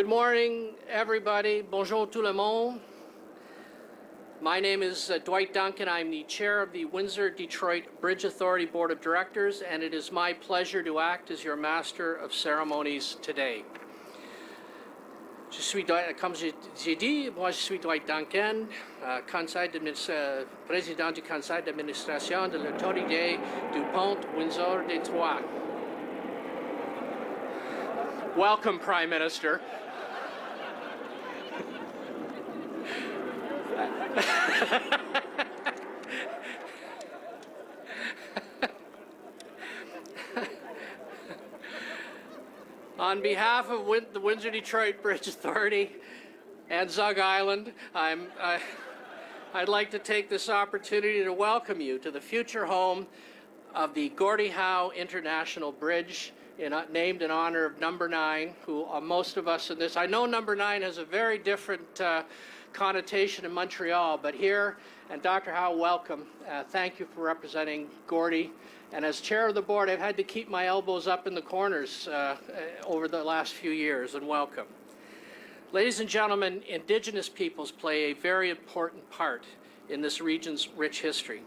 Good morning, everybody. Bonjour tout le monde. My name is Dwight Duncan. I'm the chair of the Windsor-Detroit Bridge Authority Board of Directors, and it is my pleasure to act as your master of ceremonies today. Je suis Dwight, comme j'ai dit, moi je suis Dwight Duncan, président du conseil d'administration de l'autorité du pont Windsor-Detroit. Welcome, Prime Minister. On behalf of the Windsor-Detroit Bridge Authority and Zug Island, I'd like to take this opportunity to welcome you to the future home of the Gordie Howe International Bridge, named in honor of Number 9, who most of us in this, I know Number 9 has a very different connotation in Montreal, but here, and Dr. Howe, welcome. Thank you for representing Gordie. And as chair of the board, I've had to keep my elbows up in the corners over the last few years, and welcome. Ladies and gentlemen, Indigenous peoples play a very important part in this region's rich history.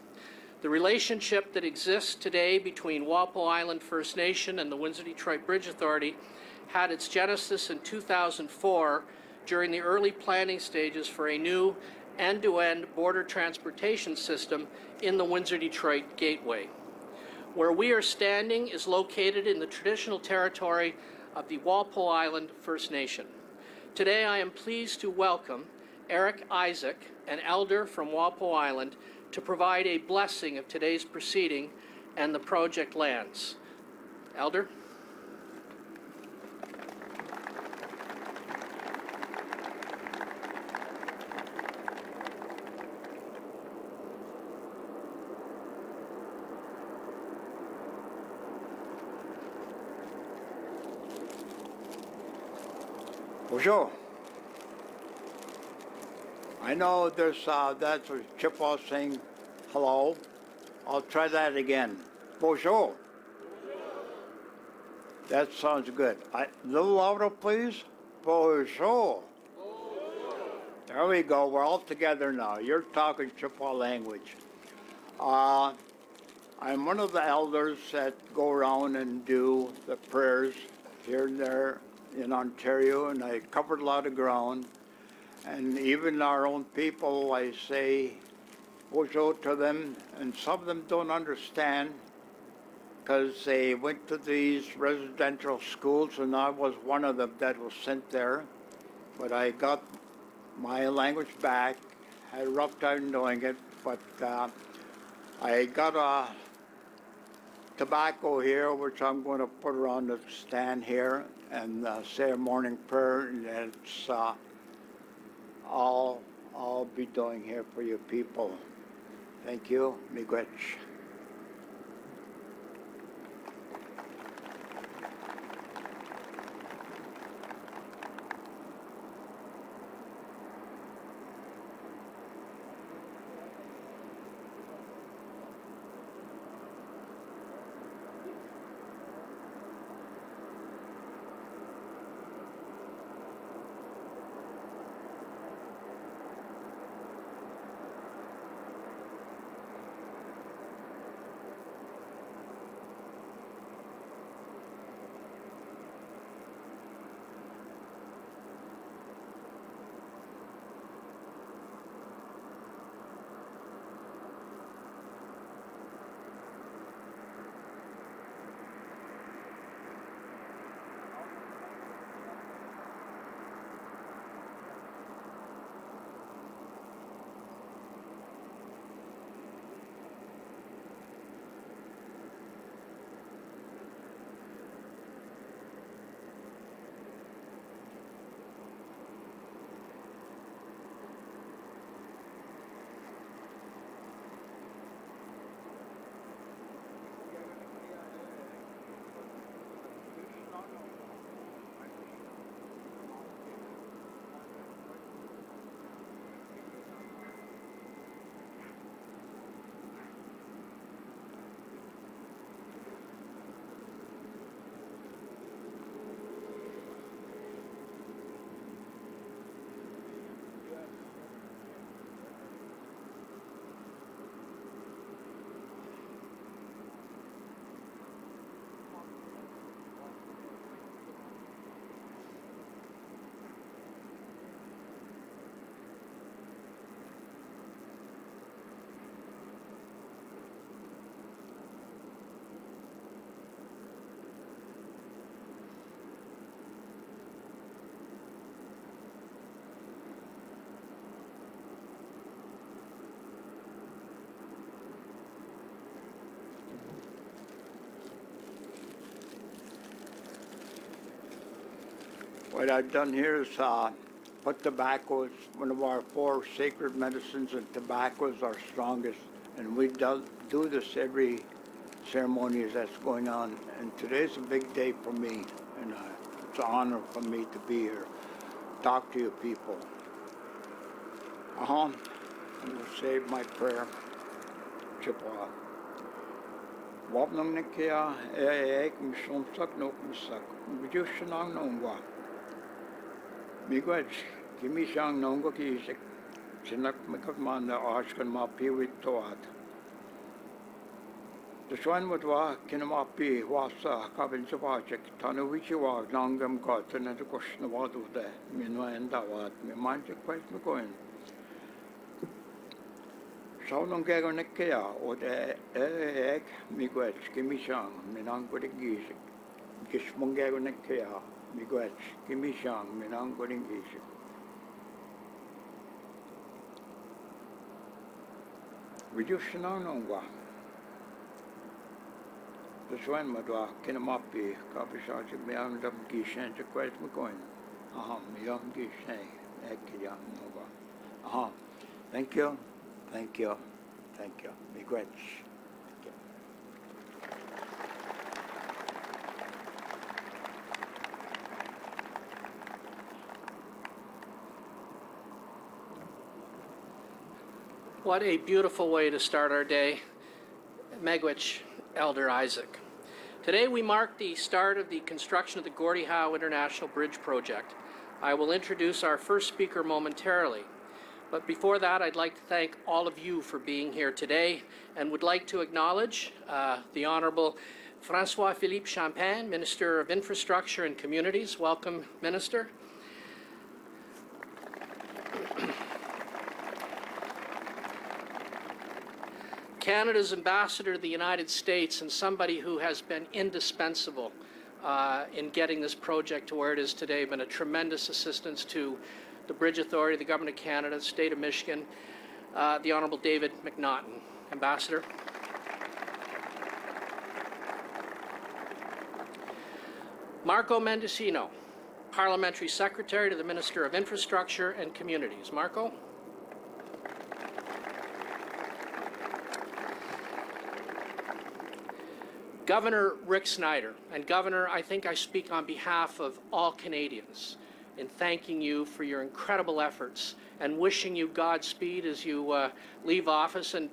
The relationship that exists today between Walpole Island First Nation and the Windsor-Detroit Bridge Authority had its genesis in 2004 during the early planning stages for a new end-to-end border transportation system in the Windsor-Detroit Gateway. Where we are standing is located in the traditional territory of the Walpole Island First Nation. Today I am pleased to welcome Eric Isaac, an elder from Walpole Island, to provide a blessing of today's proceeding and the project lands. Elder? Bonjour. I know there's that's a Chippewa saying hello. I'll try that again. Bonjour. That sounds good. A little louder, please. Bonjour. There we go. We're all together now. You're talking Chippewa language. I'm one of the elders that go around and do the prayers here and there in Ontario, and I covered a lot of ground. And even our own people, I say bonjour to them, and some of them don't understand because they went to these residential schools, and I was one of them that was sent there. But I got my language back. Had a rough time doing it, but I got a tobacco here, which I'm going to put around the stand here and say a morning prayer, and it's all I'll be doing here for you people. Thank you. Miigwech. What I've done here is put tobacco as one of our 4 sacred medicines, and tobacco is our strongest. And we do this every ceremony that's going on. And today's a big day for me, and it's an honor for me to be here, talk to you people. I'm going to say my prayer. Chippewa. Wapnang Nikia, Ek, Mishomsak, no Misak, Mijushanang Nongwa. Miguel, Kimi Shang Nongo Kisik, Chinak Mikakmanda, Ashkan Mapi with Toat. The Swan would walk Kinamapi, Wasa, Kabin Savachik, Tanuichi walk, Nangam got, and the question of what of the Minwa and Dawat, Mimanjik quite McCoin. Sau nông ghé con nách kia ở đây ek mi quét cái mi sang mi nang có định gì cái mông ghé con nách kia mi quét cái mi sang mi nang có định gì vì chút nang nông quá the swan mà đó cái nấm pi cà phê sao chỉ mi ăn đâm kỹ sen chỉ quét mi coin mi ăn kỹ sen ek kia nông quá thank you. Thank you. Thank you. Miigwech. Thank you. What a beautiful way to start our day. Miigwech, Elder Isaac. Today we mark the start of the construction of the Gordie Howe International Bridge Project. I will introduce our first speaker momentarily. But before that, I'd like to thank all of you for being here today and would like to acknowledge the Honorable Francois-Philippe Champagne, Minister of Infrastructure and Communities. Welcome, Minister. Canada's ambassador to the United States and somebody who has been indispensable in getting this project to where it is today, been a tremendous assistance to the Bridge Authority, the Government of Canada, the State of Michigan, the Honourable David McNaughton. Ambassador. Marco Mendocino, Parliamentary Secretary to the Minister of Infrastructure and Communities. Marco. Governor Rick Snyder. And Governor, I think I speak on behalf of all Canadians in thanking you for your incredible efforts and wishing you Godspeed as you leave office. And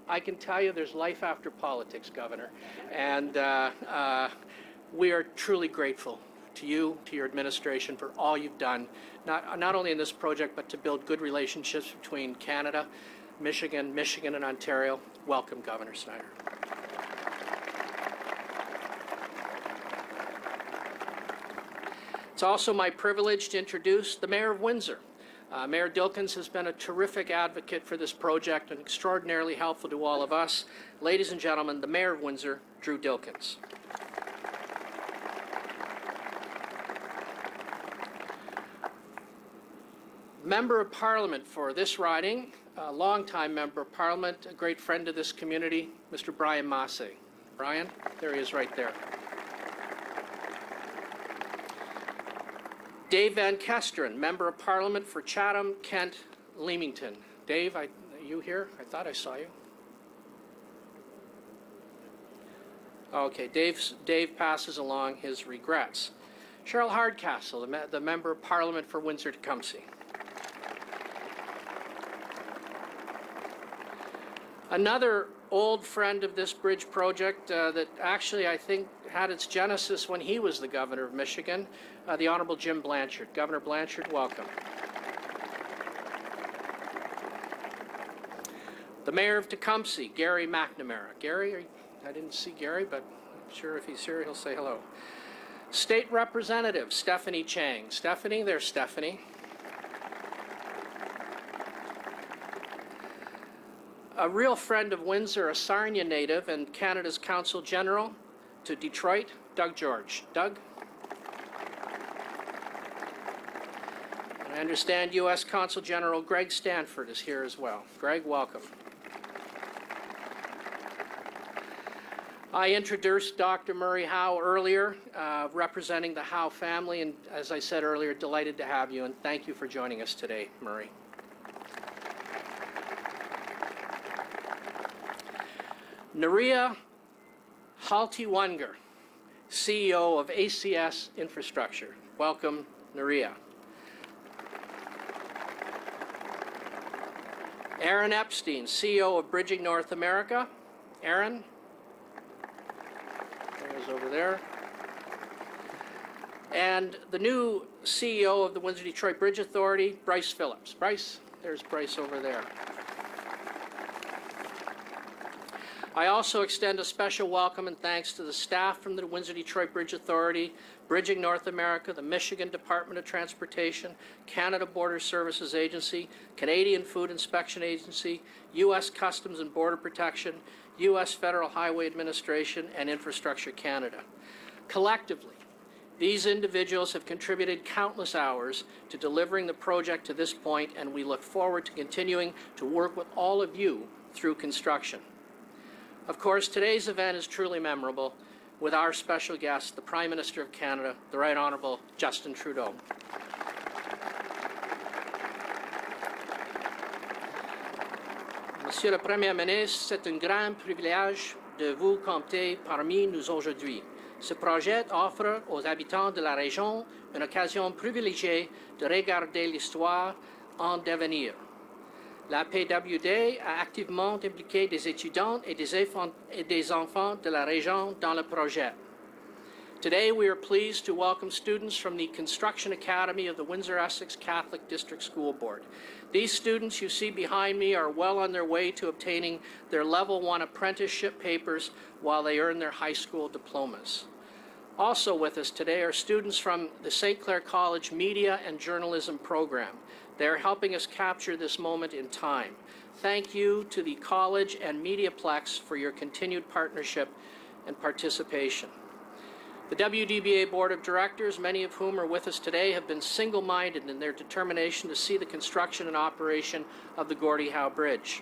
I can tell you there's life after politics, Governor. And we are truly grateful to you, to your administration, for all you've done, not only in this project, but to build good relationships between Canada, Michigan, and Ontario. Welcome, Governor Snyder. It's also my privilege to introduce the Mayor of Windsor. Mayor Dilkens has been a terrific advocate for this project and extraordinarily helpful to all of us. Ladies and gentlemen, the Mayor of Windsor, Drew Dilkens. Member of Parliament for this riding, a longtime Member of Parliament, a great friend of this community, Mr. Brian Massey. Brian, there he is right there. Dave Van Kesteren, Member of Parliament for Chatham, Kent, Leamington. Dave, are you here? I thought I saw you. Okay, Dave passes along his regrets. Cheryl Hardcastle, the Member of Parliament for Windsor-Tecumseh. Another old friend of this bridge project that actually I think had its genesis when he was the Governor of Michigan, the Honourable Jim Blanchard. Governor Blanchard, welcome. The Mayor of Tecumseh, Gary McNamara. Gary, I didn't see Gary, but I'm sure if he's here, he'll say hello. State Representative Stephanie Chang. Stephanie, there's Stephanie. A real friend of Windsor, a Sarnia native and Canada's Consul General to Detroit, Doug George. Doug? And I understand U.S. Consul General Greg Stanford is here as well. Greg, welcome. I introduced Dr. Murray Howe earlier, representing the Howe family, and as I said earlier, delighted to have you, and thank you for joining us today, Murray. Nuria Haltiwanger, CEO of ACS Infrastructure. Welcome, Nuria. Aaron Epstein, CEO of Bridging North America. Aaron? There's over there. And the new CEO of the Windsor-Detroit Bridge Authority, Bryce Phillips. Bryce? There's Bryce over there. I also extend a special welcome and thanks to the staff from the Windsor-Detroit Bridge Authority, Bridging North America, the Michigan Department of Transportation, Canada Border Services Agency, Canadian Food Inspection Agency, U.S. Customs and Border Protection, U.S. Federal Highway Administration, and Infrastructure Canada. Collectively, these individuals have contributed countless hours to delivering the project to this point, and we look forward to continuing to work with all of you through construction. Of course, today's event is truly memorable with our special guest, the Prime Minister of Canada, the Right Honourable Justin Trudeau. Monsieur le Premier Ministre, c'est un grand privilège de vous compter parmi nous aujourd'hui. Ce projet offre aux habitants de la région une occasion privilégiée de regarder l'histoire en devenir. La PWD a activement impliqué des étudiants et des enfants de la région dans le projet. Today, we are pleased to welcome students from the Construction Academy of the Windsor-Essex Catholic District School Board. These students you see behind me are well on their way to obtaining their Level 1 apprenticeship papers while they earn their high school diplomas. Also with us today are students from the St. Clair College Media and Journalism program. They're helping us capture this moment in time. Thank you to the college and Mediaplex for your continued partnership and participation. The WDBA Board of Directors, many of whom are with us today, have been single-minded in their determination to see the construction and operation of the Gordie Howe Bridge,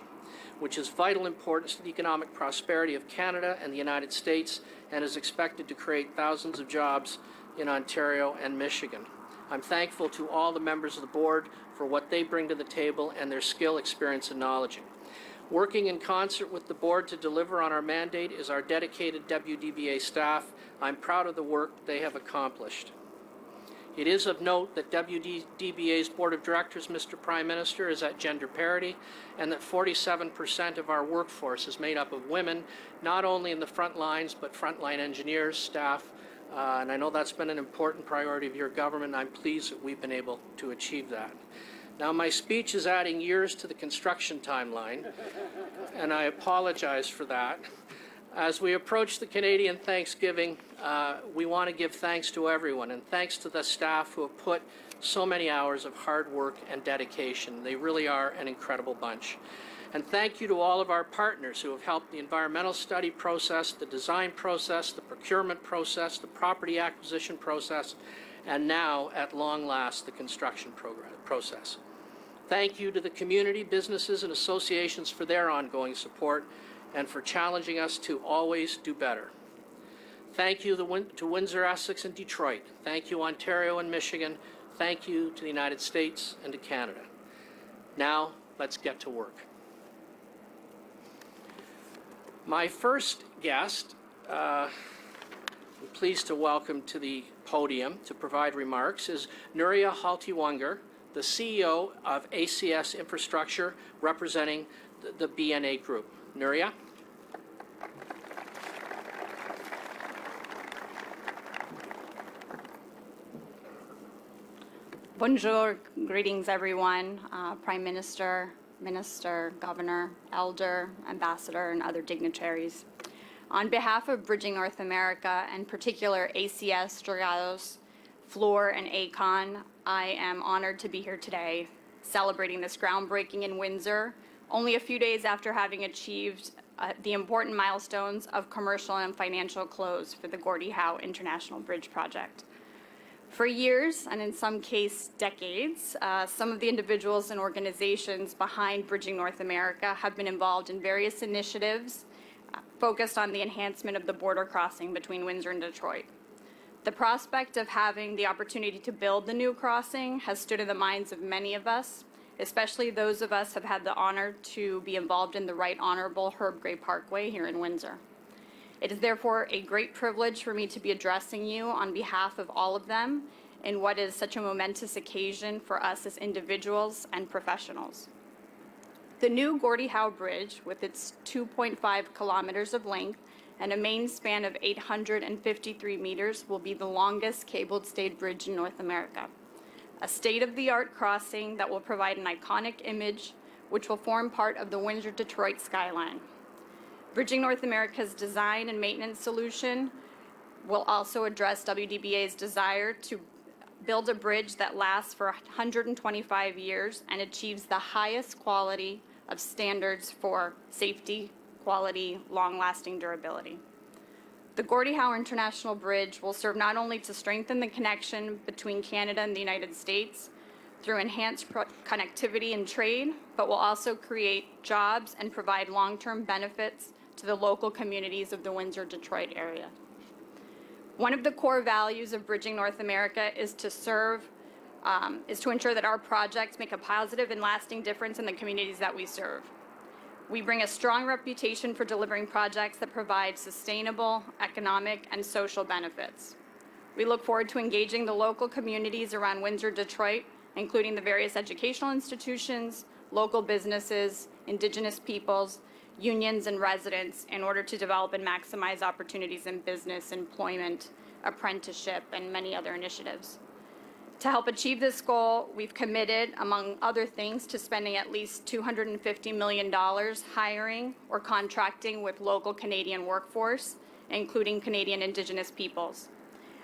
which is of vital importance to the economic prosperity of Canada and the United States and is expected to create thousands of jobs in Ontario and Michigan. I'm thankful to all the members of the board for what they bring to the table and their skill, experience, and knowledge. Working in concert with the board to deliver on our mandate is our dedicated WDBA staff. I'm proud of the work they have accomplished. It is of note that WDBA's Board of Directors, Mr. Prime Minister, is at gender parity, and that 47% of our workforce is made up of women, not only in the front lines, but frontline engineers, staff, and I know that's been an important priority of your government, and I'm pleased that we've been able to achieve that. Now, my speech is adding years to the construction timeline, and I apologize for that. As we approach the Canadian Thanksgiving, we want to give thanks to everyone, and thanks to the staff who have put so many hours of hard work and dedication. They really are an incredible bunch. And thank you to all of our partners who have helped the environmental study process, the design process, the procurement process, the property acquisition process, and now, at long last, the construction process. Thank you to the community, businesses, and associations for their ongoing support and for challenging us to always do better. Thank you to Windsor, Essex, and Detroit. Thank you, Ontario and Michigan. Thank you to the United States and to Canada. Now, let's get to work. My first guest, I'm pleased to welcome to the podium to provide remarks, is Nuria Haltiwanger, the CEO of ACS Infrastructure, representing the BNA Group. Nuria? Bonjour, greetings everyone, Prime Minister, Minister, Governor, Elder, Ambassador, and other dignitaries. On behalf of Bridging North America, and particular ACS, Dragados, Fluor, and ACON, I am honored to be here today celebrating this groundbreaking in Windsor, only a few days after having achieved the important milestones of commercial and financial close for the Gordie Howe International Bridge project. For years, and in some cases decades, some of the individuals and organizations behind Bridging North America have been involved in various initiatives focused on the enhancement of the border crossing between Windsor and Detroit. The prospect of having the opportunity to build the new crossing has stood in the minds of many of us, especially those of us who have had the honor to be involved in the Right Honorable Herb Gray Parkway here in Windsor. It is therefore a great privilege for me to be addressing you on behalf of all of them in what is such a momentous occasion for us as individuals and professionals. The new Gordie Howe Bridge, with its 2.5 kilometers of length and a main span of 853 meters, will be the longest cabled-stayed bridge in North America. A state-of-the-art crossing that will provide an iconic image which will form part of the Windsor-Detroit skyline. Bridging North America's design and maintenance solution will also address WDBA's desire to build a bridge that lasts for 125 years and achieves the highest quality of standards for safety, quality, long-lasting durability. The Gordie Howe International Bridge will serve not only to strengthen the connection between Canada and the United States through enhanced connectivity and trade, but will also create jobs and provide long-term benefits to the local communities of the Windsor-Detroit area. One of the core values of Bridging North America is to ensure that our projects make a positive and lasting difference in the communities that we serve. We bring a strong reputation for delivering projects that provide sustainable economic and social benefits. We look forward to engaging the local communities around Windsor-Detroit, including the various educational institutions, local businesses, Indigenous peoples, unions, and residents in order to develop and maximize opportunities in business, employment, apprenticeship, and many other initiatives. To help achieve this goal, we've committed, among other things, to spending at least $250 million hiring or contracting with local Canadian workforce, including Canadian Indigenous peoples,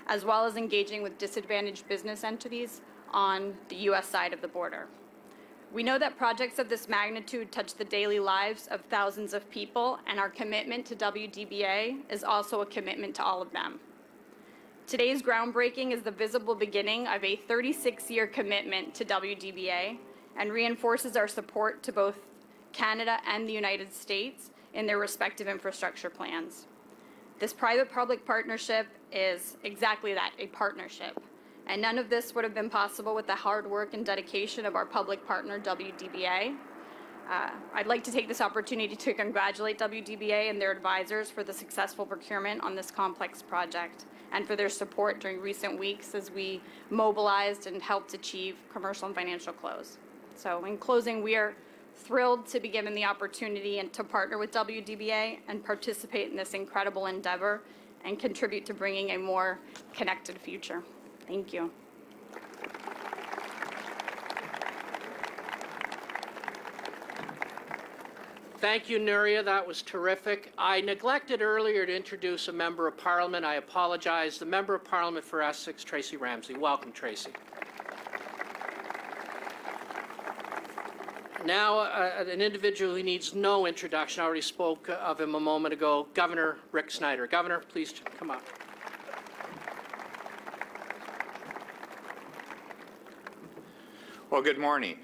as well as engaging with disadvantaged business entities on the U.S. side of the border. We know that projects of this magnitude touch the daily lives of thousands of people, and our commitment to WDBA is also a commitment to all of them. Today's groundbreaking is the visible beginning of a 36-year commitment to WDBA and reinforces our support to both Canada and the United States in their respective infrastructure plans. This private-public partnership is exactly that, a partnership. And none of this would have been possible with the hard work and dedication of our public partner, WDBA. I'd like to take this opportunity to congratulate WDBA and their advisors for the successful procurement on this complex project and for their support during recent weeks as we mobilized and helped achieve commercial and financial close. So in closing, we are thrilled to be given the opportunity and to partner with WDBA and participate in this incredible endeavor and contribute to bringing a more connected future. Thank you. Thank you, Nuria. That was terrific. I neglected earlier to introduce a Member of Parliament. I apologize. The Member of Parliament for Essex, Tracy Ramsey. Welcome, Tracy. Now, an individual who needs no introduction. I already spoke of him a moment ago, Governor Rick Snyder. Governor, please come up. Well, good morning.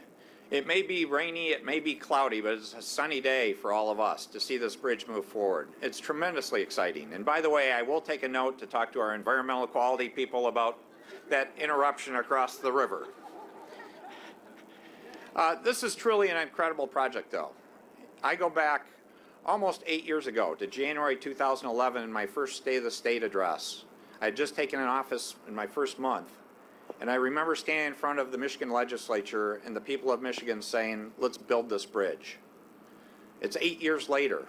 It may be rainy, it may be cloudy, but it's a sunny day for all of us to see this bridge move forward. It's tremendously exciting. And by the way, I will take a note to talk to our environmental quality people about that interruption across the river. This is truly an incredible project, though. I go back almost 8 years ago to January 2011 in my first State of the State address. I had just taken an office in my first month. And I remember standing in front of the Michigan legislature and the people of Michigan saying, let's build this bridge. It's 8 years later,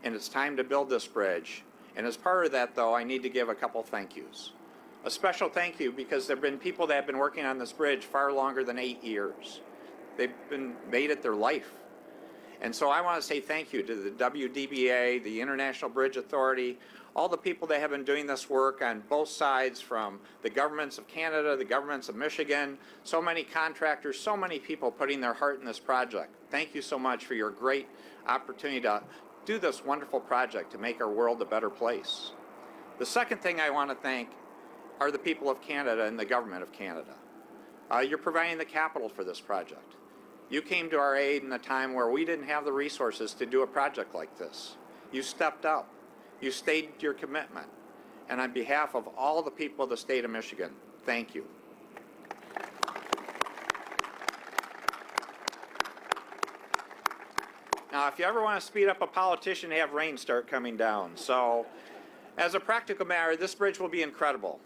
and it's time to build this bridge. And as part of that, though, I need to give a couple thank yous. A special thank you because there have been people that have been working on this bridge far longer than 8 years. They've made it their life. And so I want to say thank you to the WDBA, the International Bridge Authority, all the people that have been doing this work on both sides, from the governments of Canada, the governments of Michigan, so many contractors, so many people putting their heart in this project. Thank you so much for your great opportunity to do this wonderful project to make our world a better place. The second thing I want to thank are the people of Canada and the government of Canada. You're providing the capital for this project. You came to our aid in a time where we didn't have the resources to do a project like this. You stepped up. You stayed your commitment. And on behalf of all the people of the state of Michigan, thank you. Now, if you ever want to speed up a politician, have rain start coming down. So, as a practical matter, this bridge will be incredible.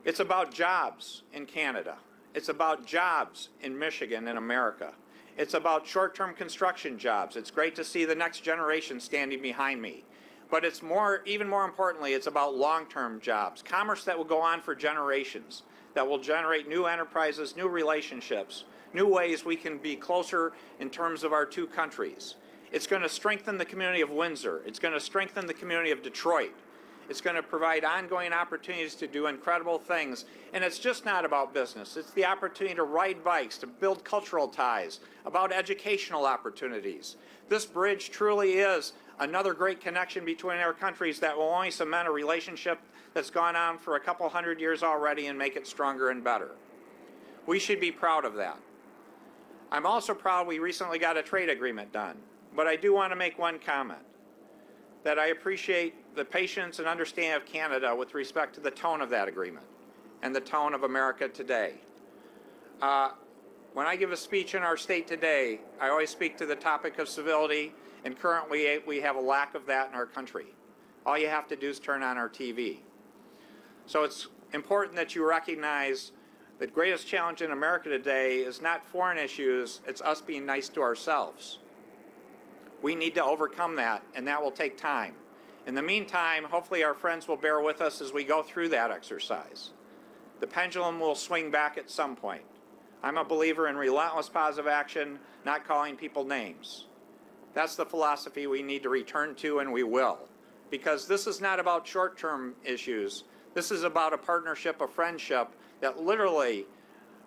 It's about jobs in Canada. It's about jobs in Michigan and America. It's about short-term construction jobs. It's great to see the next generation standing behind me. But it's even more importantly, it's about long-term jobs, commerce that will go on for generations, that will generate new enterprises, new relationships, new ways we can be closer in terms of our two countries. It's going to strengthen the community of Windsor. It's going to strengthen the community of Detroit. It's going to provide ongoing opportunities to do incredible things. And it's just not about business. It's the opportunity to ride bikes, to build cultural ties, about educational opportunities. This bridge truly is another great connection between our countries that will only cement a relationship that's gone on for a couple hundred years already and make it stronger and better. We should be proud of that. I'm also proud we recently got a trade agreement done, but I do want to make one comment, that I appreciate the patience and understanding of Canada with respect to the tone of that agreement and the tone of America today. When I give a speech in our state today, I always speak to the topic of civility, and currently we have a lack of that in our country. All you have to do is turn on our TV. So it's important that you recognize the greatest challenge in America today is not foreign issues, it's us being nice to ourselves. We need to overcome that, and that will take time. In the meantime, hopefully our friends will bear with us as we go through that exercise. The pendulum will swing back at some point. I'm a believer in relentless positive action, not calling people names. That's the philosophy we need to return to, and we will. Because this is not about short-term issues. This is about a partnership, a friendship that literally,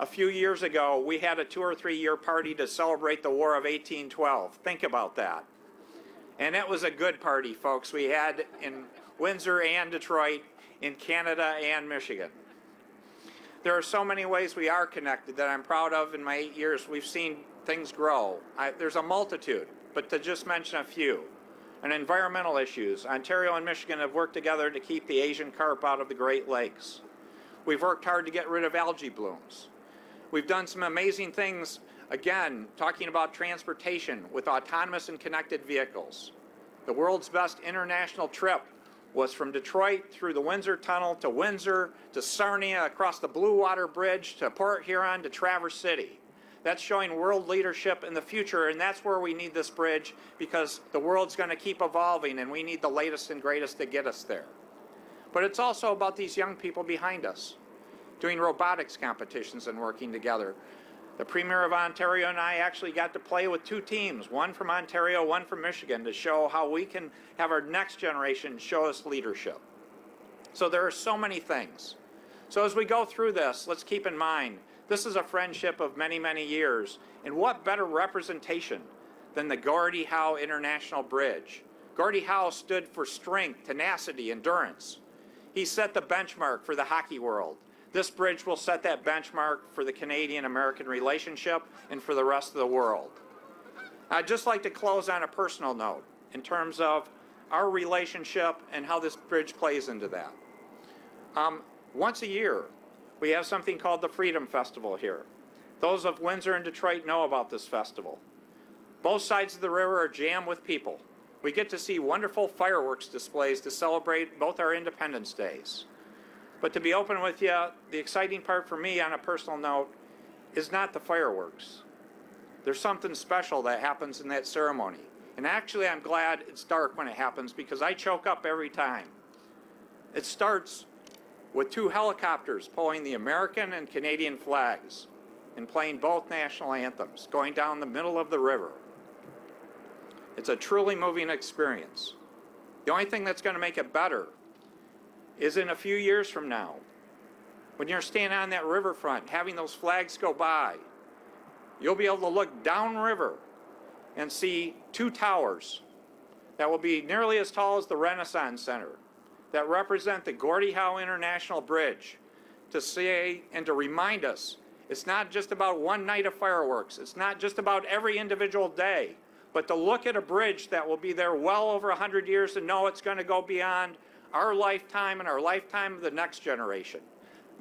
a few years ago, we had a 2 or 3 year party to celebrate the War of 1812. Think about that. And it was a good party, folks. We had in Windsor and Detroit, in Canada and Michigan. There are so many ways we are connected that I'm proud of. In my 8 years, we've seen things grow. There's a multitude, but to just mention a few. On environmental issues, Ontario and Michigan have worked together to keep the Asian carp out of the Great Lakes. We've worked hard to get rid of algae blooms. We've done some amazing things, again, talking about transportation with autonomous and connected vehicles. The world's best international trip was from Detroit through the Windsor Tunnel to Windsor, to Sarnia, across the Blue Water Bridge, to Port Huron, to Traverse City. That's showing world leadership in the future, and that's where we need this bridge, because the world's going to keep evolving, and we need the latest and greatest to get us there. But it's also about these young people behind us, doing robotics competitions and working together. The Premier of Ontario and I actually got to play with 2 teams, one from Ontario, one from Michigan, to show how we can have our next generation show us leadership. So there are so many things. So as we go through this, let's keep in mind, this is a friendship of many, many years. And what better representation than the Gordie Howe International Bridge? Gordie Howe stood for strength, tenacity, endurance. He set the benchmark for the hockey world. This bridge will set that benchmark for the Canadian-American relationship and for the rest of the world. I'd just like to close on a personal note in terms of our relationship and how this bridge plays into that. Once a year, we have something called the Freedom Festival here. Those of Windsor and Detroit know about this festival. Both sides of the river are jammed with people. We get to see wonderful fireworks displays to celebrate both our Independence Days. But to be open with you, the exciting part for me on a personal note is not the fireworks. There's something special that happens in that ceremony. And actually, I'm glad it's dark when it happens, because I choke up every time. It starts with 2 helicopters pulling the American and Canadian flags and playing both national anthems, going down the middle of the river. It's a truly moving experience. The only thing that's going to make it better is in a few years from now, when you're standing on that riverfront, having those flags go by, you'll be able to look downriver and see 2 towers that will be nearly as tall as the Renaissance Center that represent the Gordie Howe International Bridge, to say and to remind us it's not just about one night of fireworks. It's not just about every individual day, but to look at a bridge that will be there well over 100 years and know it's going to go beyond our lifetime and our lifetime of the next generation.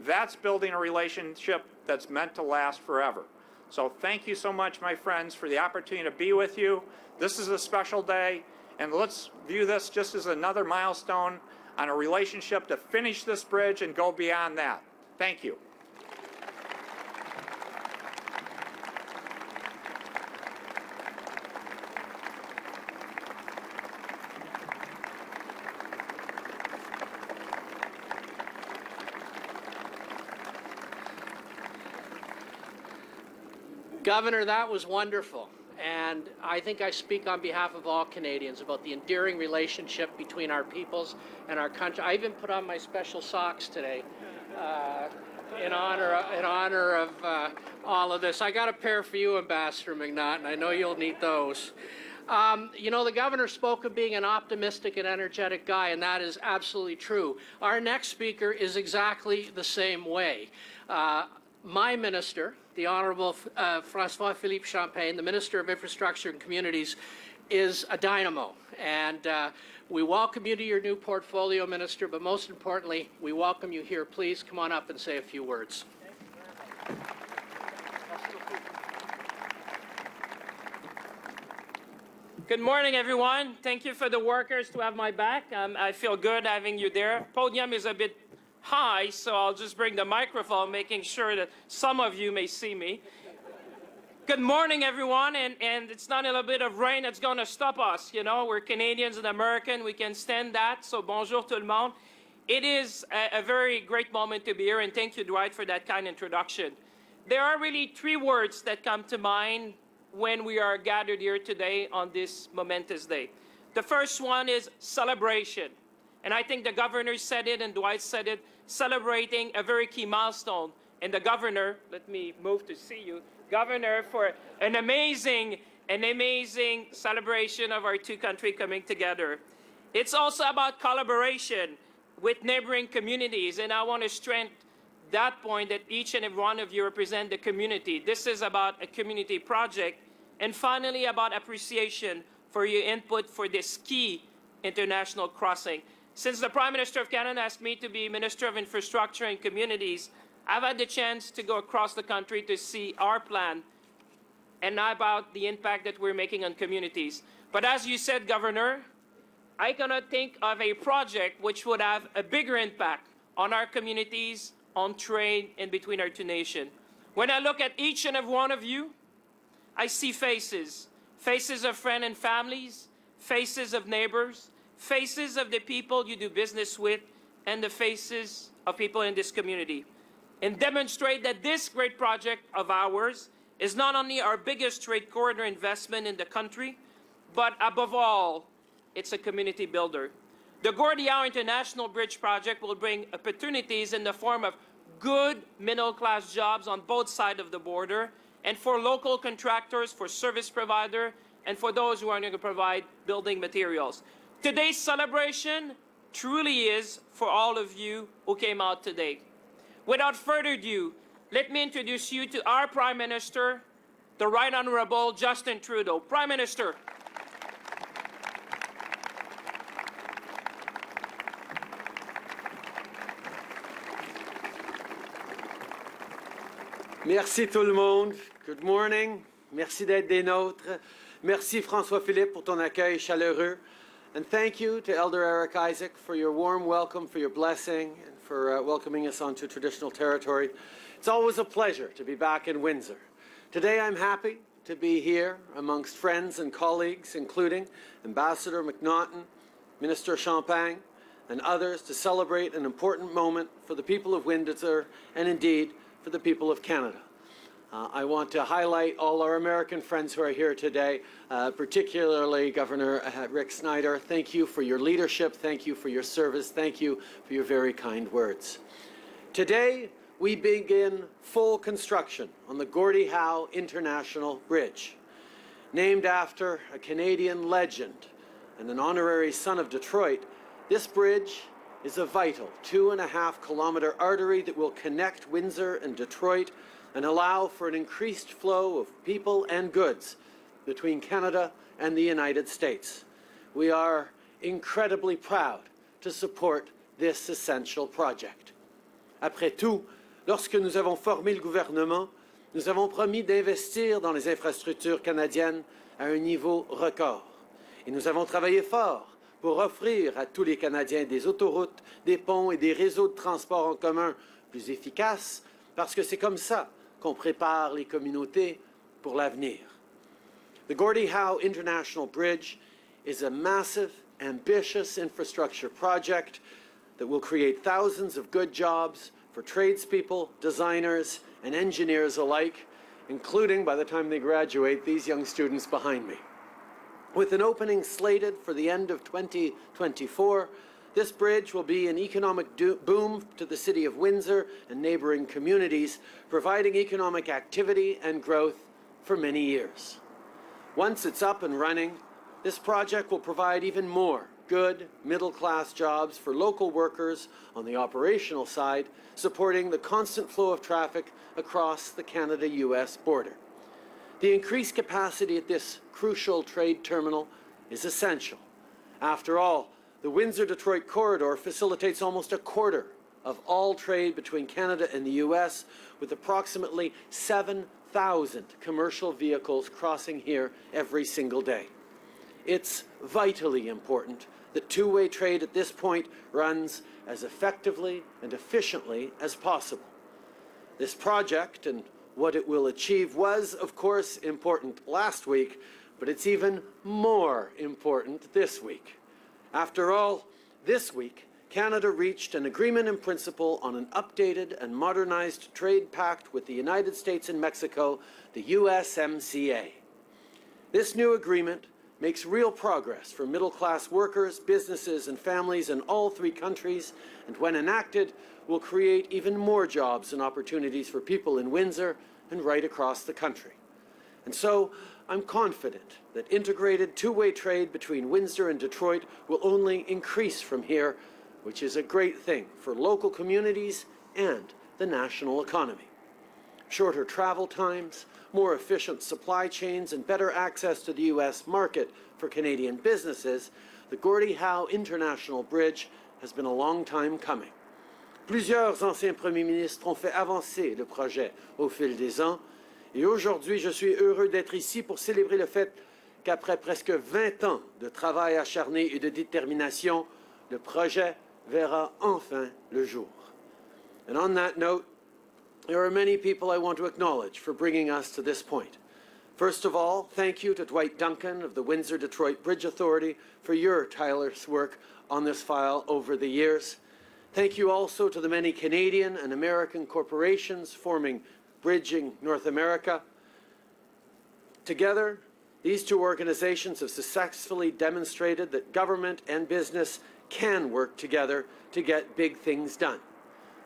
That's building a relationship that's meant to last forever. So thank you so much, my friends, for the opportunity to be with you. This is a special day, and let's view this just as another milestone on a relationship to finish this bridge and go beyond that. Thank you. Governor, that was wonderful. And I think I speak on behalf of all Canadians about the endearing relationship between our peoples and our country. I even put on my special socks today in honor of all of this. I got a pair for you, Ambassador McNaughton, and I know you'll need those. You know, the governor spoke of being an optimistic and energetic guy, and that is absolutely true. Our next speaker is exactly the same way. My minister, the Honourable François-Philippe Champagne, the Minister of Infrastructure and Communities, is a dynamo. And we welcome you to your new portfolio, Minister, but most importantly, we welcome you here. Please come on up and say a few words. Good morning, everyone. Thank you for the workers to have my back. I feel good having you there. Podium is a bit high, so I'll just bring the microphone, making sure that some of you may see me. Good morning, everyone, and it's not a little bit of rain that's going to stop us. You know, we're Canadians and American. We can stand that, so bonjour tout le monde. It is a very great moment to be here, and thank you, Dwight, for that kind introduction. There are really three words that come to mind when we are gathered here today on this momentous day. The first one is celebration. And I think the governor said it and Dwight said it, celebrating a very key milestone. And the governor, let me move to see you, governor, for an amazing celebration of our two countries coming together. It's also about collaboration with neighboring communities. And I want to strengthen that point that each and every one of you represent the community. This is about a community project. And finally, about appreciation for your input for this key international crossing. Since the Prime Minister of Canada asked me to be Minister of Infrastructure and Communities, I've had the chance to go across the country to see our plan and about the impact that we're making on communities. But as you said, Governor, I cannot think of a project which would have a bigger impact on our communities, on trade, and between our two nations. When I look at each and every one of you, I see faces, faces of friends and families, faces of neighbors, faces of the people you do business with, and the faces of people in this community. And demonstrate that this great project of ours is not only our biggest trade corridor investment in the country, but above all, it's a community builder. The Gordie Howe International Bridge project will bring opportunities in the form of good middle-class jobs on both sides of the border, and for local contractors, for service providers, and for those who are going to provide building materials. Today's celebration truly is for all of you who came out today. Without further ado, let me introduce you to our Prime Minister, the Right Honourable Justin Trudeau. Prime Minister. Merci tout le monde. Good morning. Merci d'être des nôtres. Merci François-Philippe pour ton accueil chaleureux. And thank you to Elder Eric Isaac for your warm welcome, for your blessing, and for welcoming us onto traditional territory. It's always a pleasure to be back in Windsor. Today I'm happy to be here amongst friends and colleagues, including Ambassador McNaughton, Minister Champagne, and others to celebrate an important moment for the people of Windsor and indeed for the people of Canada. I want to highlight all our American friends who are here today, particularly Governor Rick Snyder. Thank you for your leadership. Thank you for your service. Thank you for your very kind words. Today, we begin full construction on the Gordie Howe International Bridge. Named after a Canadian legend and an honorary son of Detroit, this bridge is a vital 2.5-kilometer artery that will connect Windsor and Detroit and allow for an increased flow of people and goods between Canada and the United States. We are incredibly proud to support this essential project. Après tout, lorsque nous avons formé le gouvernement, nous avons promis d'investir dans les infrastructures canadiennes à un niveau record. Et nous avons travaillé fort pour offrir à tous les Canadiens des autoroutes, des ponts et des réseaux de transport en commun plus efficaces, parce que c'est comme ça qu'on prépare les communautés pour l'avenir. The Gordie Howe International Bridge is a massive, ambitious infrastructure project that will create thousands of good jobs for tradespeople, designers, and engineers alike, including, by the time they graduate, these young students behind me. With an opening slated for the end of 2024, this bridge will be an economic boom to the city of Windsor and neighboring communities, providing economic activity and growth for many years. Once it's up and running, this project will provide even more good middle-class jobs for local workers on the operational side, supporting the constant flow of traffic across the Canada-US border. The increased capacity at this crucial trade terminal is essential. After all, the Windsor-Detroit corridor facilitates almost a quarter of all trade between Canada and the US, with approximately 7,000 commercial vehicles crossing here every single day. It's vitally important that two-way trade at this point runs as effectively and efficiently as possible. This project and what it will achieve was, of course, important last week, but it's even more important this week. After all, this week, Canada reached an agreement in principle on an updated and modernized trade pact with the United States and Mexico, the USMCA. This new agreement makes real progress for middle-class workers, businesses, and families in all three countries, and when enacted, will create even more jobs and opportunities for people in Windsor and right across the country. And so, I'm confident that integrated two-way trade between Windsor and Detroit will only increase from here, which is a great thing for local communities and the national economy. Shorter travel times, more efficient supply chains, and better access to the U.S. market for Canadian businesses, the Gordie Howe International Bridge has been a long time coming. Plusieurs anciens premiers ministres ont fait avancer le projet au fil des ans, et aujourd'hui, je suis heureux d'être ici pour célébrer le fait qu'après presque 20 ans de travail acharné et de détermination, le projet verra enfin le jour. And on that note, there are many people I want to acknowledge for bringing us to this point. First of all, thank you to Dwight Duncan of the Windsor-Detroit Bridge Authority for your tireless work on this file over the years. Thank you also to the many Canadian and American corporations forming Bridging North America. Together, these two organizations have successfully demonstrated that government and business can work together to get big things done.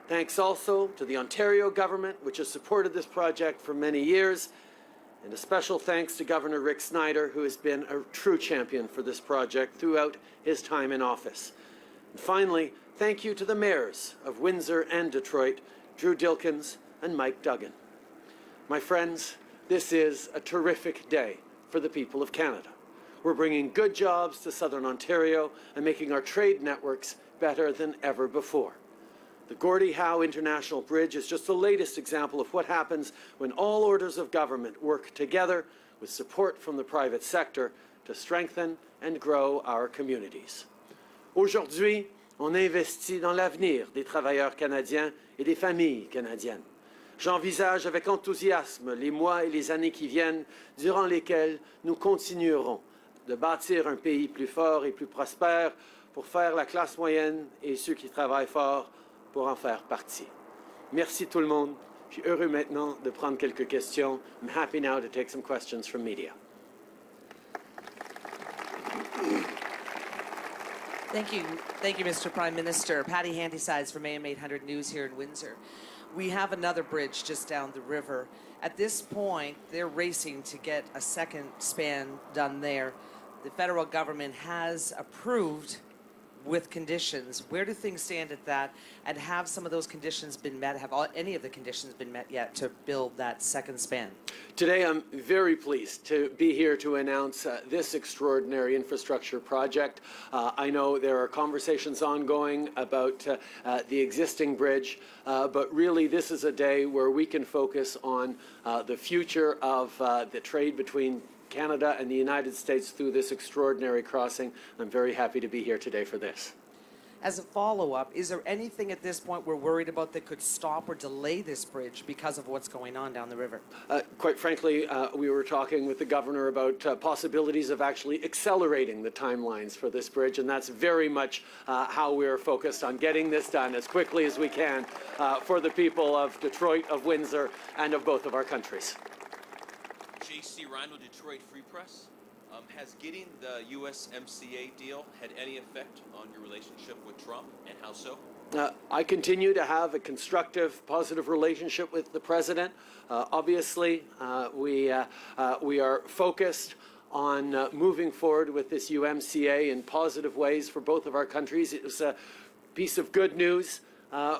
Thanks also to the Ontario government, which has supported this project for many years, and a special thanks to Governor Rick Snyder, who has been a true champion for this project throughout his time in office. And finally, thank you to the mayors of Windsor and Detroit, Drew Dilkins and Mike Duggan. My friends, this is a terrific day for the people of Canada. We're bringing good jobs to Southern Ontario and making our trade networks better than ever before. The Gordie Howe International Bridge is just the latest example of what happens when all orders of government work together with support from the private sector to strengthen and grow our communities. Aujourd'hui, on investit dans l'avenir des travailleurs canadiens et des familles canadiennes. J'envisage avec enthousiasme les mois et les années qui viennent, durant lesquels nous continuerons de bâtir un pays plus fort et plus prospère pour faire la classe moyenne et ceux qui travaillent fort pour en faire partie. Merci tout le monde. Je suis heureux maintenant de prendre quelques questions. I'm happy now to take some questions from media. Thank you, Mr. Prime Minister. Patty Handysides from AM 800 News here in Windsor. We have another bridge just down the river. At this point, they're racing to get a second span done there. The federal government has approved with conditions. Where do things stand at that? And have some of those conditions been met? Have any of the conditions been met yet to build that second span? Today, I'm very pleased to be here to announce this extraordinary infrastructure project. I know there are conversations ongoing about the existing bridge, but really this is a day where we can focus on the future of the trade between Canada and the United States through this extraordinary crossing. I'm very happy to be here today for this. As a follow-up, is there anything at this point we're worried about that could stop or delay this bridge because of what's going on down the river? Quite frankly, we were talking with the governor about possibilities of actually accelerating the timelines for this bridge, and that's very much how we're focused on getting this done as quickly as we can for the people of Detroit, of Windsor, and of both of our countries. J.C. Rhino, Detroit Free Press. Has getting the USMCA deal had any effect on your relationship with Trump, and how so? I continue to have a constructive, positive relationship with the president. Obviously, we are focused on moving forward with this UMCA in positive ways for both of our countries. It was a piece of good news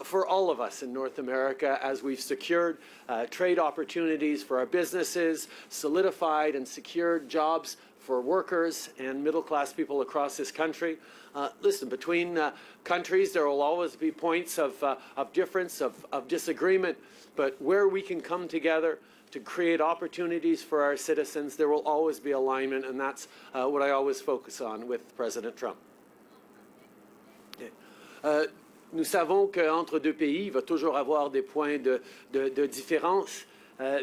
for all of us in North America as we've secured trade opportunities for our businesses, solidified and secured jobs for workers and middle-class people across this country. Listen, between countries there will always be points of difference, of disagreement, but where we can come together to create opportunities for our citizens, there will always be alignment, and that's what I always focus on with President Trump. Nous savons qu'entre deux pays, il va toujours avoir des points de différence,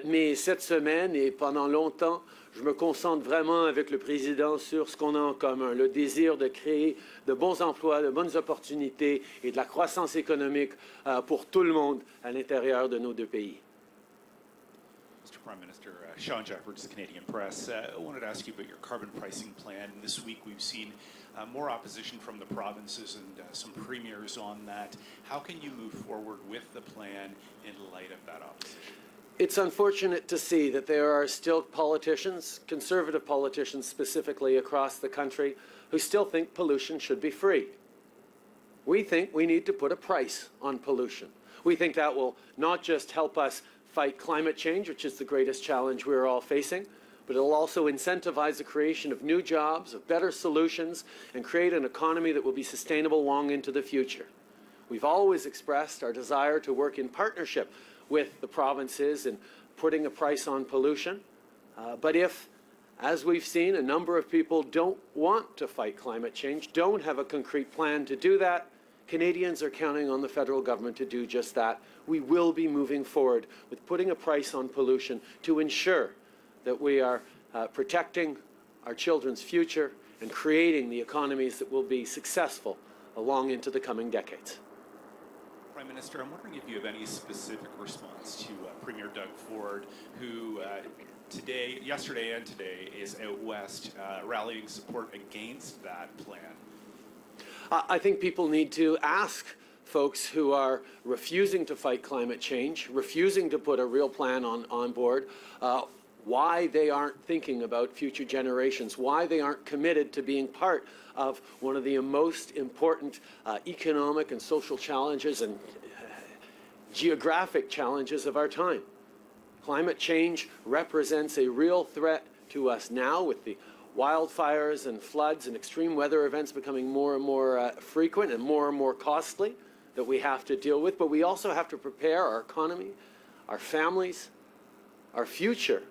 mais cette semaine et pendant longtemps, je me concentre vraiment avec le président sur ce qu'on a en commun, le désir de créer de bons emplois, de bonnes opportunités et de la croissance économique pour tout le monde à l'intérieur de nos deux pays. Mr. Prime Minister, Sean Jeffords, Canadian Press. I wanted to ask you about your carbon pricing plan. This week we've seen more opposition from the provinces and some premiers on that. How can you move forward with the plan in light of that opposition? It's unfortunate to see that there are still politicians, conservative politicians specifically across the country, who still think pollution should be free. We think we need to put a price on pollution. We think that will not just help us fight climate change, which is the greatest challenge we're all facing, but it will also incentivize the creation of new jobs, of better solutions, and create an economy that will be sustainable long into the future. We've always expressed our desire to work in partnership with the provinces in putting a price on pollution. But if, as we've seen, a number of people don't want to fight climate change, don't have a concrete plan to do that, Canadians are counting on the federal government to do just that. We will be moving forward with putting a price on pollution to ensure that we are protecting our children's future and creating the economies that will be successful along into the coming decades. Prime Minister, I'm wondering if you have any specific response to Premier Doug Ford, who yesterday and today, is out west rallying support against that plan. I think people need to ask folks who are refusing to fight climate change, refusing to put a real plan on board, why they aren't thinking about future generations, why they aren't committed to being part of one of the most important economic and social challenges and geographic challenges of our time. Climate change represents a real threat to us now, with the wildfires and floods and extreme weather events becoming more and more frequent and more costly that we have to deal with. But we also have to prepare our economy, our families, our future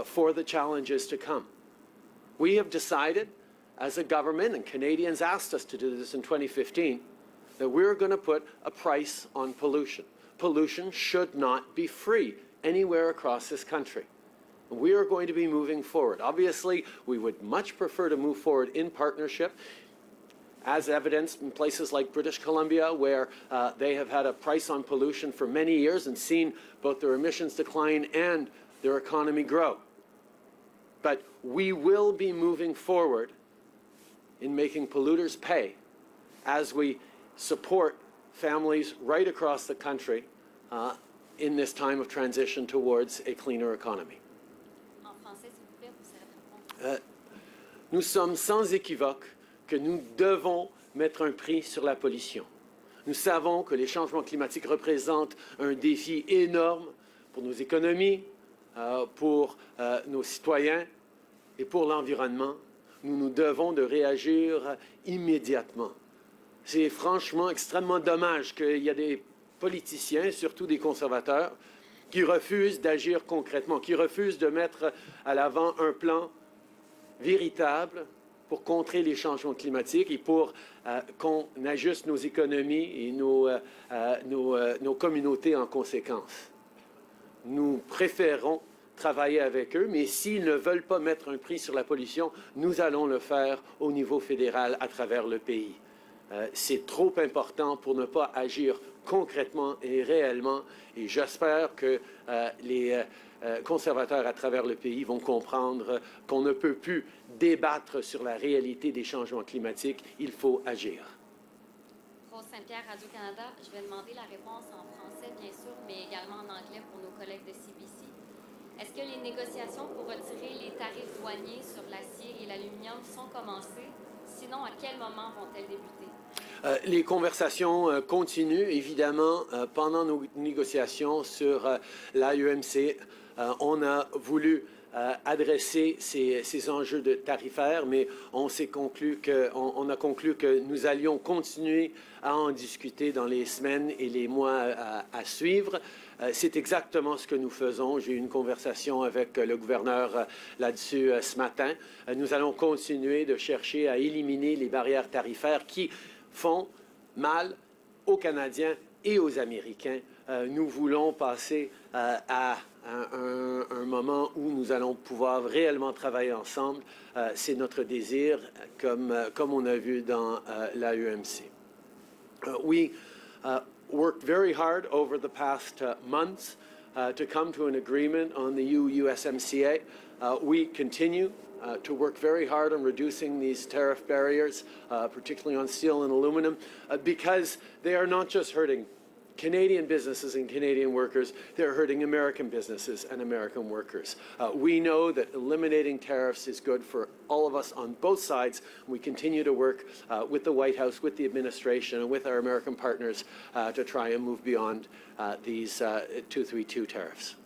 for the challenges to come. We have decided as a government, and Canadians asked us to do this in 2015, that we're going to put a price on pollution. Pollution should not be free anywhere across this country. We are going to be moving forward. Obviously, we would much prefer to move forward in partnership, as evidenced in places like British Columbia, where they have had a price on pollution for many years and seen both their emissions decline and their economy grow. But we will be moving forward in making polluters pay as we support families right across the country in this time of transition towards a cleaner economy. Nous sommes sans équivoque que nous devons mettre un prix sur la pollution. Nous savons que les changements climatiques représentent un défi énorme pour nos économies, pour nos citoyens et pour l'environnement. Nous devons de réagir immédiatement. C'est franchement extrêmement dommage qu'il y ait des politiciens, surtout des conservateurs, qui refusent d'agir concrètement, qui refusent de mettre à l'avant un plan véritable pour contrer les changements climatiques et pour qu'on ajuste nos économies et nos communautés en conséquence. Nous préférons travailler avec eux, mais s'ils ne veulent pas mettre un prix sur la pollution, nous allons le faire au niveau fédéral à travers le pays. C'est trop important pour ne pas agir concrètement et réellement, et j'espère que les conservateurs à travers le pays vont comprendre qu'on ne peut plus débattre sur la réalité des changements climatiques, il faut agir. Rose Saint-Pierre, Radio-Canada, je vais demander la réponse en français, bien sûr, mais également en anglais pour nos collègues de CBC. Est-ce que les négociations pour retirer les tarifs douaniers sur l'acier et l'aluminium sont commencées? Sinon, à quel moment vont-elles débuter? Les conversations continuent, évidemment, pendant nos négociations sur l'AEMC. On a voulu adresser ces enjeux tarifaires, mais on a conclu que nous allions continuer à en discuter dans les semaines et les mois à suivre. C'est exactement ce que nous faisons. J'ai eu une conversation avec le gouverneur là-dessus ce matin. Nous allons continuer de chercher à éliminer les barrières tarifaires qui font mal aux Canadiens et aux Américains. Nous voulons passer à un moment où nous allons pouvoir réellement travailler ensemble. C'est notre désir, comme on a vu dans l'AEMC. We worked very hard over the past months to come to an agreement on the USMCA. We continue to work very hard on reducing these tariff barriers, particularly on steel and aluminum, because they are not just hurting Canadian businesses and Canadian workers, they're hurting American businesses and American workers. We know that eliminating tariffs is good for all of us on both sides. We continue to work with the White House, with the administration, and with our American partners to try and move beyond these 232 tariffs.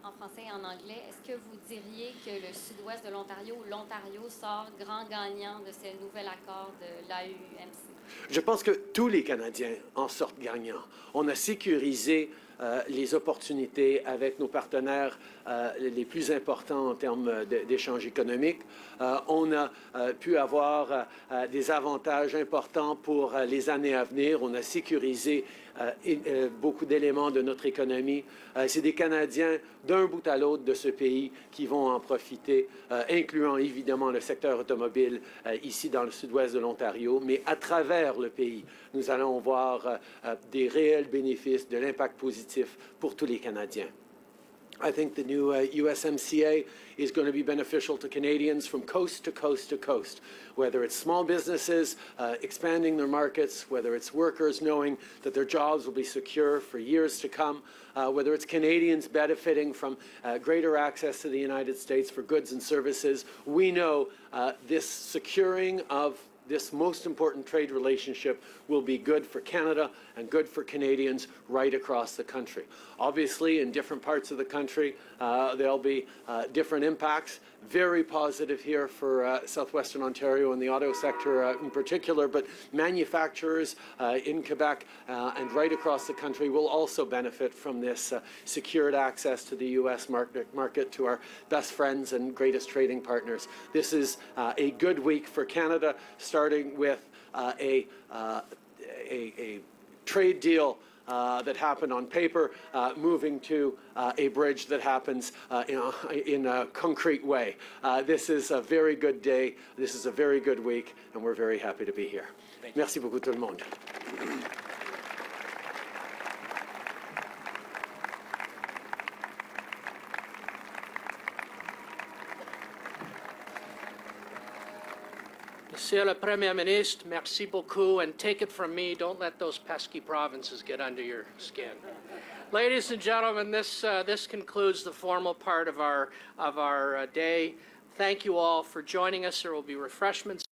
En français et en anglais, est-ce que vous diriez que le sud-ouest de l'Ontario ou l'Ontario sort grand gagnant de ce nouvel accord de l'AEMC? Je pense que tous les Canadiens en sortent gagnants. On a sécurisé les opportunités avec nos partenaires les plus importants en termes d'échanges économiques. On a pu avoir des avantages importants pour les années à venir. On a sécurisé beaucoup d'éléments de notre économie. C'est des Canadiens d'un bout à l'autre de ce pays qui vont en profiter, incluant évidemment le secteur automobile ici dans le sud-ouest de l'Ontario, mais à travers le pays, nous allons voir des réels bénéfices, de l'impact positif pour tous les Canadiens. I think the new USMCA is going to be beneficial to Canadians from coast to coast to coast, whether it's small businesses expanding their markets, whether it's workers knowing that their jobs will be secure for years to come, whether it's Canadians benefiting from greater access to the United States for goods and services. We know this securing of this most important trade relationship will be good for Canada and good for Canadians right across the country. Obviously, in different parts of the country, there'll be different impacts. Very positive here for southwestern Ontario and the auto sector in particular, but manufacturers in Quebec and right across the country will also benefit from this secured access to the U.S. market to our best friends and greatest trading partners. This is a good week for Canada, starting with a trade deal that happened on paper, moving to a bridge that happens in a concrete way. This is a very good day. This is a very good week, and we're very happy to be here. Merci beaucoup tout le monde. Monsieur le Premier Ministre, merci beaucoup, and take it from me, don't let those pesky provinces get under your skin. Ladies and gentlemen, this concludes the formal part of our day. Thank you all for joining us. There will be refreshments